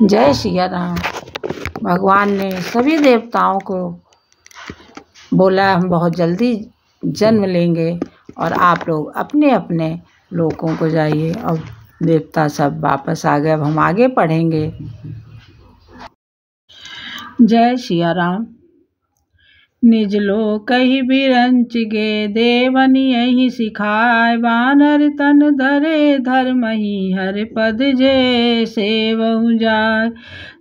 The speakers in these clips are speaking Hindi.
जय सिया राम। भगवान ने सभी देवताओं को बोला हम बहुत जल्दी जन्म लेंगे और आप लोग अपने अपने लोकों को जाइए। अब देवता सब वापस आ गए। अब हम आगे पढ़ेंगे। जय सिया राम। निज लोक कही बिरंच गे, देवन यही सिखाए। बानर तन धरे धर्म ही, हर पद जे सेवहु जाय।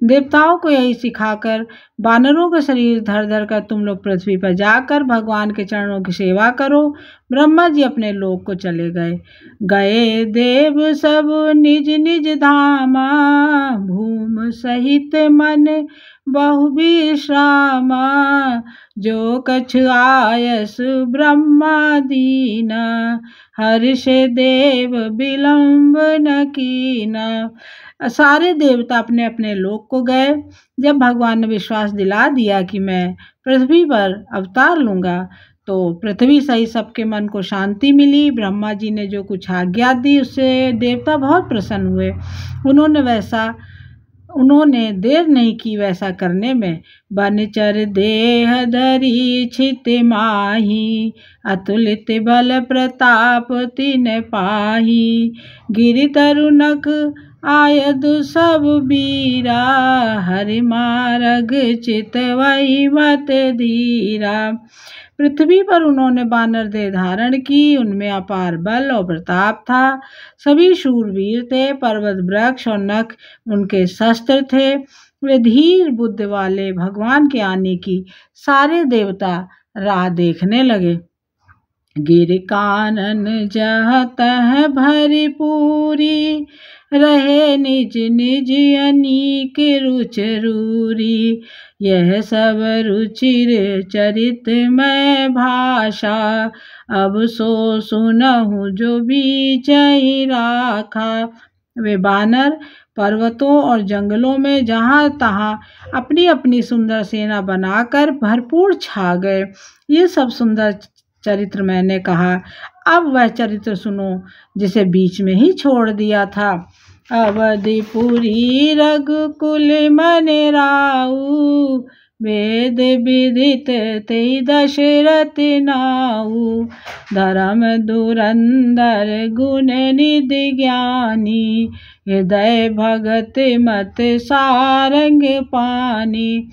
देवताओं को यही सिखाकर बानरों का शरीर धर धर कर तुम लोग पृथ्वी पर जाकर भगवान के चरणों की सेवा करो। ब्रह्मा जी अपने लोक को चले गए। गए देव सब निज निज धामा, भूम सहित मन बहु विश्रामा। जो कछ आयस ब्रह्मा दीना, हर्ष देव विलंब न कीना। सारे देवता अपने अपने लोक को गए। जब भगवान ने विश्वास दिला दिया कि मैं पृथ्वी पर अवतार लूँगा, तो पृथ्वी सही सबके मन को शांति मिली। ब्रह्मा जी ने जो कुछ आज्ञा दी उससे देवता बहुत प्रसन्न हुए। उन्होंने देर नहीं की वैसा करने में। बनचर देह धरी छित माही, अतुलित बल प्रताप तिन पाही। गिरि तरुनक आयदु सब बीरा, हरि मारग चितवई मत धीरा। पृथ्वी पर उन्होंने बानर देह धारण की। उनमें अपार बल और प्रताप था। सभी शूरवीर थे। पर्वत वृक्ष और नख उनके शस्त्र थे। वे धीर बुद्धि वाले भगवान के आने की सारे देवता राह देखने लगे। गिर कानन जह तह भरी पूरी, रहे निज निज अनीक रुचरूरी। यह सब रुचिर चरित में भाषा, अब सो सुनहु जो बीचहि राखा। वे बानर पर्वतों और जंगलों में जहाँ तहाँ अपनी अपनी सुंदर सेना बनाकर भरपूर छा गए। ये सब सुंदर चरित्र मैंने कहा। अब वह चरित्र सुनो जिसे बीच में ही छोड़ दिया था। अवधिपुरी रघुकुल मन राऊ, वेद विदित ते दशरथ नाऊ। धर्म धुरंधर गुण निधि ज्ञानी, हृदय भगत मत सारंग पानी।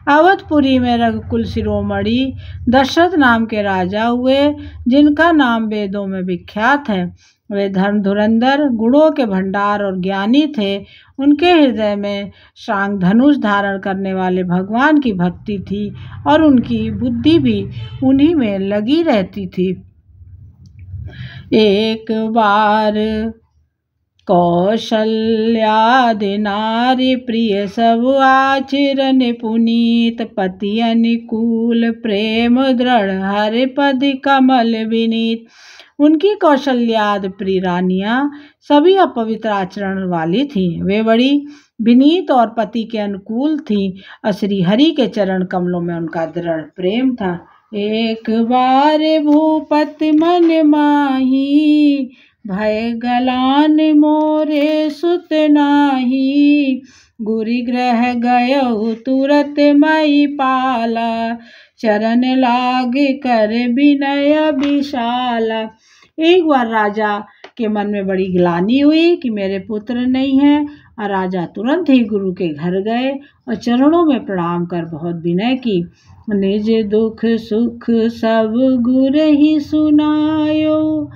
अवधपुरी में रघुकुल शिरोमणि दशरथ नाम के राजा हुए, जिनका नाम वेदों में विख्यात है। वे धर्म धुरंधर, गुणों के भंडार और ज्ञानी थे। उनके हृदय में शांग धनुष धारण करने वाले भगवान की भक्ति थी और उनकी बुद्धि भी उन्हीं में लगी रहती थी। एक बार कौशल्यादि नारी प्रिय, सब आचरण पुनीत। पति अनुकूल प्रेम दृढ़, हरि पद कमल विनीत। उनकी कौशल्यादि प्रिय रानियां सभी अपवित्र आचरण वाली थीं। वे बड़ी विनीत और पति के अनुकूल थीं और श्री हरि के चरण कमलों में उनका दृढ़ प्रेम था। एक बार भूपति मन माही, भय गलान मोरे सुत नाही। गुरु गृह गयो तुरत मई पाला, चरण लाग कर विनय विशाला। एक बार राजा के मन में बड़ी ग्लानि हुई कि मेरे पुत्र नहीं है, और राजा तुरंत ही गुरु के घर गए और चरणों में प्रणाम कर बहुत विनय की। निज दुख सुख सब गुरु ही सुनायो,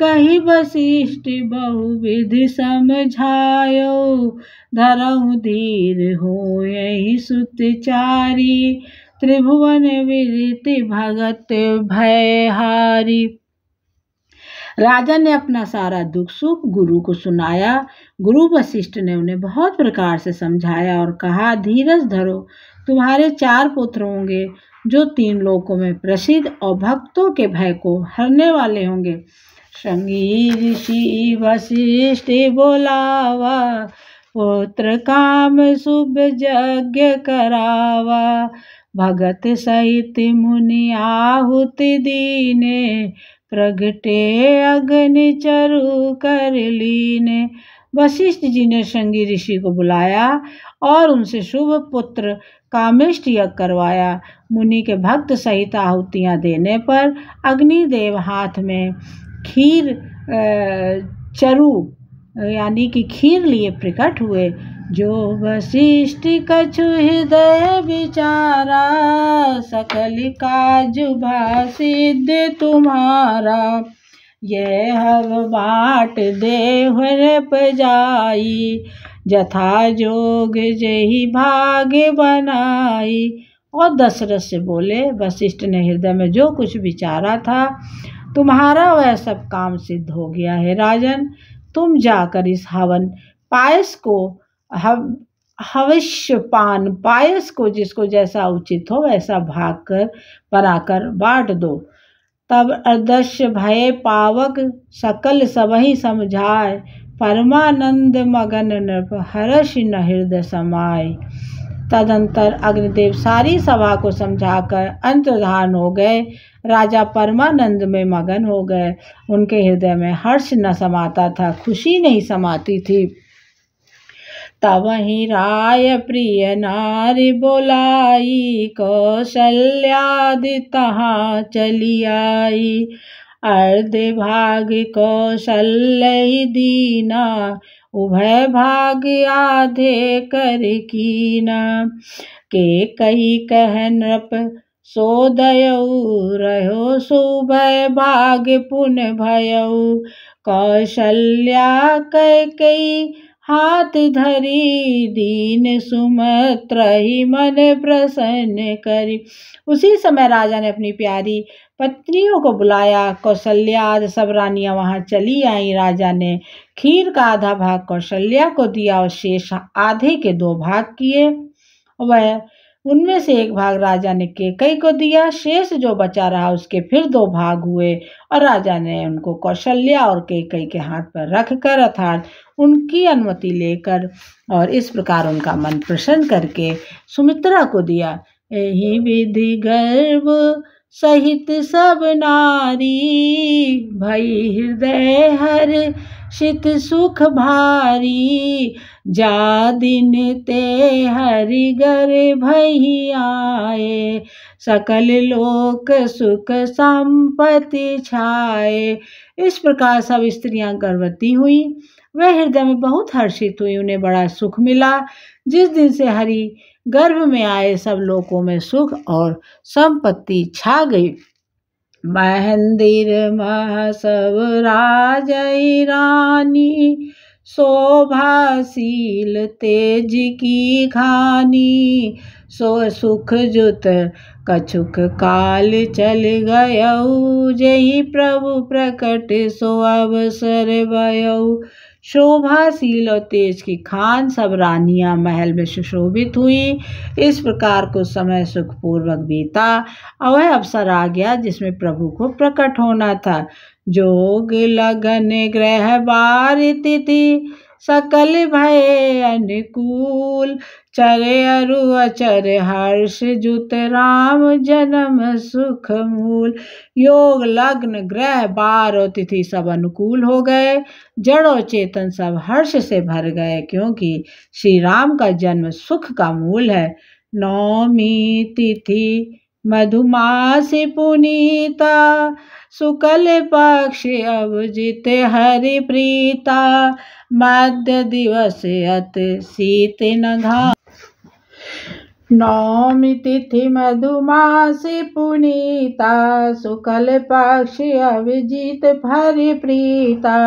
कही वशिष्ठ बहुविधि समझायो। धरहु धीर होयहि सुतचारी, त्रिभुवन विदित भगत भयहारी। राजा ने अपना सारा दुख सुख गुरु को सुनाया। गुरु वशिष्ठ ने उन्हें बहुत प्रकार से समझाया और कहा, धीरज धरो। तुम्हारे 4 पुत्र होंगे जो 3 लोकों में प्रसिद्ध और भक्तों के भय को हरने वाले होंगे। संगी ऋषि वशिष्ठ बोलावा, पुत्र काम शुभ यज्ञ करावा। भगत सहित मुनि आहुति दीने, प्रगटे अग्नि चरु कर लीने। वशिष्ठ जी ने श्रृंगी ऋषि को बुलाया और उनसे शुभ पुत्र कामिष्ठ यज्ञ करवाया। मुनि के भक्त सहित आहुतियां देने पर अग्निदेव हाथ में खीर चरु यानी कि खीर लिए प्रकट हुए। जो वशिष्ठ कछु हृदय विचारा, सकल काज सिद्ध तुम्हारा। यह हव बाट देव पजाई, जथा जोग जही भाग्य बनाई। और दशरथ से बोले, वशिष्ठ ने हृदय में जो कुछ विचारा था तुम्हारा वह सब काम सिद्ध हो गया है। राजन, तुम जाकर इस हवन पायस को हविष्यपान पायस को जिसको जैसा उचित हो वैसा भाग कर बनाकर बांट दो। तब अदृश्य भय पावक सकल सबहि समझाए, परमानंद मगन नृप हर्ष न हृदय समाए। तदंतर अग्निदेव सारी सभा को समझाकर अंतर्धान हो गए। राजा परमानंद में मगन हो गए। उनके हृदय में हर्ष न समाता था, खुशी नहीं समाती थी। तब ही राय प्रिय नारी बोलाई, कौशल्यादि तहाँ चली आई। अर्ध भाग कौशल्य दीना, उभय भाग आधे कर कीना। के कही कह नृप सोदयऊ, रहो सुभय भाग पुन भयऊ। कौशल्या कई हाथ धरी, दीन सुमत्रहि मन प्रसन्न करी। उसी समय राजा ने अपनी प्यारी पत्नियों को बुलाया। कौशल्या आदि सब रानियां वहां चली आई। राजा ने खीर का आधा भाग कौशल्या को दिया और शेष आधे के 2 भाग किए। वह उनमें से एक भाग राजा ने कैकेयी को दिया। शेष जो बचा रहा उसके फिर 2 भाग हुए और राजा ने उनको कौशल्या और कैकेयी के हाथ पर रखकर अर्थात उनकी अनुमति लेकर और इस प्रकार उनका मन प्रसन्न करके सुमित्रा को दिया। यही विधि गर्भ सहित सब नारी, भई हृदय हर्षित सुख भारी। जा दिन ते हरि घर भई आए, सकल लोक सुख संपत्ति छाए। इस प्रकार सब स्त्रियां गर्भवती हुई। वह हृदय में बहुत हर्षित हुई, उन्हें बड़ा सुख मिला। जिस दिन से हरि गर्भ में आए सब लोकों में सुख और संपत्ति छा गई। महेंद्र मह सब राजई रानी, शोभाशील तेज की खानी। सो सुख जुत कछुक काल चल गयऊ, जही प्रभु प्रकट सो अवसर भयऊ। शोभाशील और तेज की खान सब रानियां महल में सुशोभित हुई। इस प्रकार कुछ समय सुखपूर्वक बीता और वह अवसर आ गया जिसमें प्रभु को प्रकट होना था। जोग लगन ग्रह बार तिथि, सकल भय अनुकूल। चरे अरु अचर हर्ष जुत, राम जन्म सुख मूल। योग लग्न ग्रह बार और तिथि सब अनुकूल हो गए। जड़ और चेतन सब हर्ष से भर गए, क्योंकि श्री राम का जन्म सुख का मूल है। नौमी तिथि मधुमास पुनीता, शुक्ल पक्ष अभिजित हरि प्रीता। मध्य दिवस अति शीत न घाम, नौमी तिथि मधुमास पुनीता। शुक्ल पक्ष अभिजित हरि प्रीता।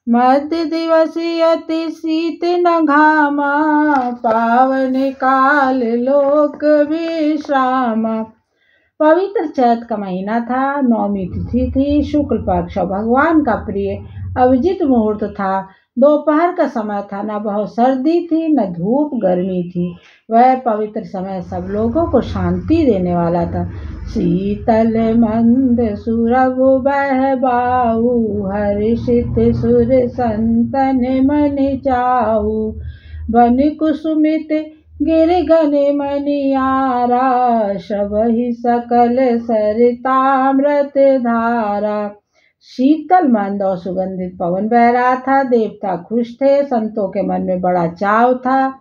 मध्य दिवस अति शीत न घामा, पावन काल लोक विश्रामा। पवित्र चैत का महीना था। नौमी तिथि थी। शुक्ल पक्ष भगवान का प्रिय अभिजित मुहूर्त था। दोपहर का समय था। न बहुत सर्दी थी न धूप गर्मी थी। वह पवित्र समय सब लोगों को शांति देने वाला था। शीतल मंद सुरभु बह बाऊ, हर्षित सुर संतन मन चाऊ। वन कुसुमित गिर गन मनियारा, सबहि सकल सरितामृत धारा। शीतल मंद और सुगंधित पवन बह रहा था। देवता खुश थे, संतों के मन में बड़ा चाव था।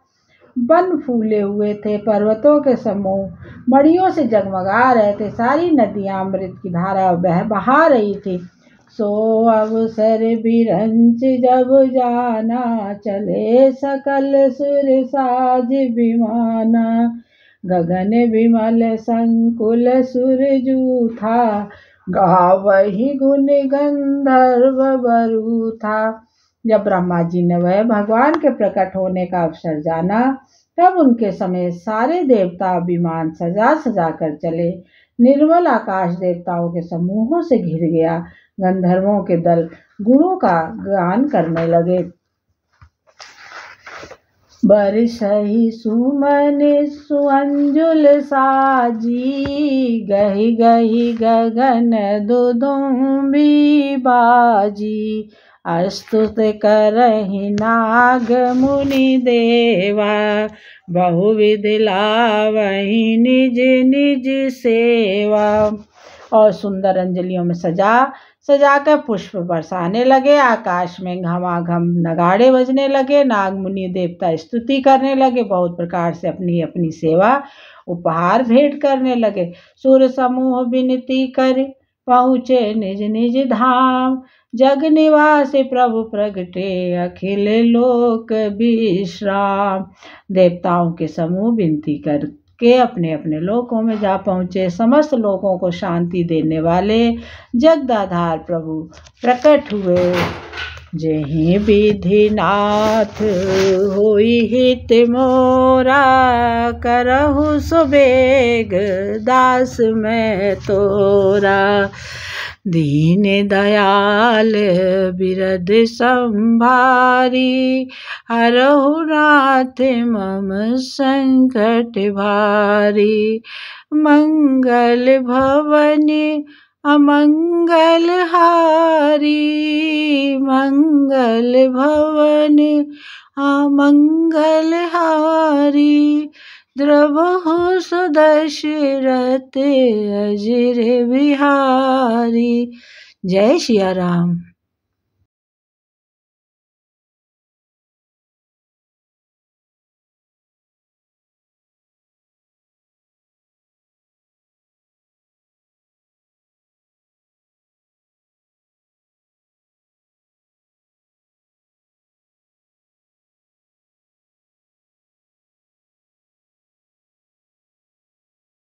वन फूले हुए थे, पर्वतों के समूह मड़ियों से जगमगा रहे थे। सारी नदियां अमृत की धारा बहा रही थी। सो अवसर बिरंच जब जाना, चले सकल सुर साज विमाना। गगन विमल संकुल सुरजू था, गावहि गुण गंधर्व बरू था। जब ब्रह्मा जी ने वह भगवान के प्रकट होने का अवसर जाना, तब उनके समेत सारे देवता विमान सजा सजा कर चले। निर्मल आकाश देवताओं के समूहों से घिर गया। गंधर्वों के दल गुणों का गान करने लगे। बरसहि सुमन सुअंजुल साजी, गहि गहि गगन दुदुम्बी बाजी। अस्तुत करहि नाग मुनि देवा, बहुविध लावहि निज निज सेवा। और सुंदर अंजलियों में सजाकर पुष्प बरसाने लगे। आकाश में घमाघम नगाड़े बजने लगे। नाग मुनि देवता स्तुति करने लगे। बहुत प्रकार से अपनी अपनी सेवा उपहार भेंट करने लगे। सूर समूह विनती कर पहुँचे निज निज धाम। जग निवास प्रभु प्रगटे, अखिल लोक विश्राम। देवताओं के समूह विनती कर के अपने अपने लोकों में जा पहुँचे। समस्त लोगों को शांति देने वाले जगदाधार प्रभु प्रकट हुए। जेहि विधि नाथ होई हित मोरा, करहु सुबेग दास मैं तोरा। दीन दयाल बिरद संभारी, हरहु नाथ मम संकट भारी। मंगल भवनि अमंगल हारी, मंगल भवनि अमंगल हारी। द्रवहु सुदशरथ अजिर बिहारी। जय सिया राम।